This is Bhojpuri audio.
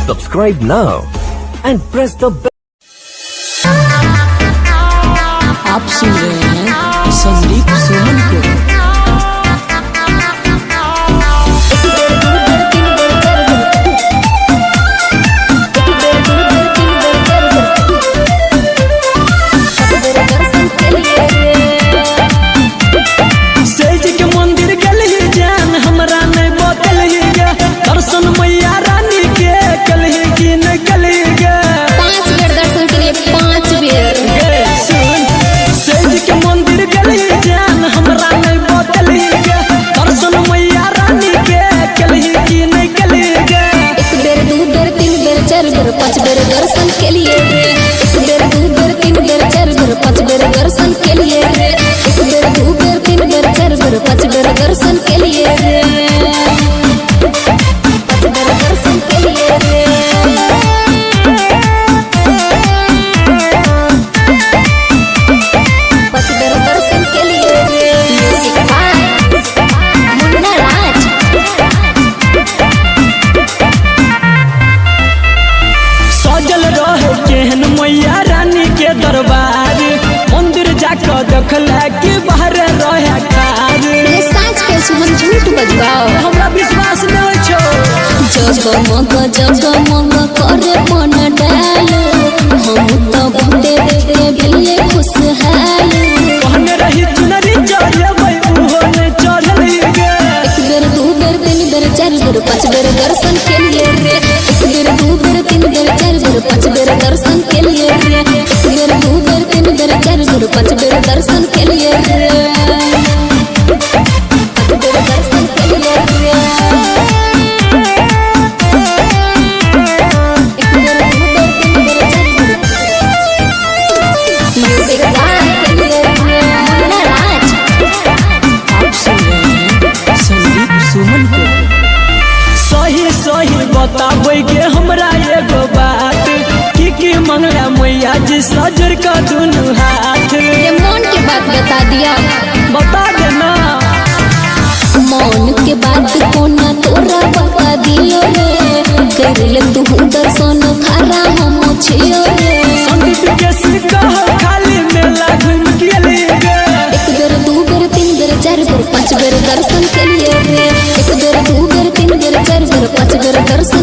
Subscribe now and press the bell. आप सुन रहे हैं संदीप सुमन को। पाँच बेर दर्शन के लिए रे, एक बेर दू बेर तीन बेर चार बेर पाँच बेर दर्शन के लिए रे, एक बेर दू बेर तीन बेर चार बेर पाँच बेर दर्शन के लिए रे, पाँच बेर दर्शन के लिए रे। पाँच बेर दर्शन के लिए रे। म्यूजिक बाय मुन्ना राज। सजल रहे केहन मैया रानी के दरबार, मंदिर जाकर देखला कि बाहर रहे कार। साँझ के सुमन झूठ बजबाओ, हमरा विश्वास नहीं छो। जगमग जगमग करे मन डाल, हम तो बूटे दे बिल्ले खुशहाल। कहने रही चुनरी चढ़ेबै उहो ने चढ़ली गे। एक बेर दू बेर तीन बेर चार बेर पाँच बेर दर्शन के लिए रे, एक बेर दू बेर तीन बेर चार बेर पाँच बेर दर्शन के लिए रे, एक बेर दू बेर तीन बेर चार बेर पाँच बेर दर्शन के लिए रे, पाँच बेर दर्शन के लिए रे। एक बेर दू बेर तीन बेर चार बेर म्यूजिक बाय मुन्ना राज। आप सुन रहे हैं संदीप सुमन को। सही सही बताबै के हमरा एगो बात, की मंगला मैया जी सजर का दुनू हाथ। ये मन के बात बता दिया, बता देना मन के बात कोना तोरा बता दियो रे, करले तू दर्शन खारा हम छियो रे। संदीप के सिक्का खाली मेला घूम के लिए गे। एक बेर दू बेर तीन बेर चार बेर पाँच बेर दर्शन के लिए रे, एक बेर दू बेर तीन बेर चार बेर पाँच बेर दर्शन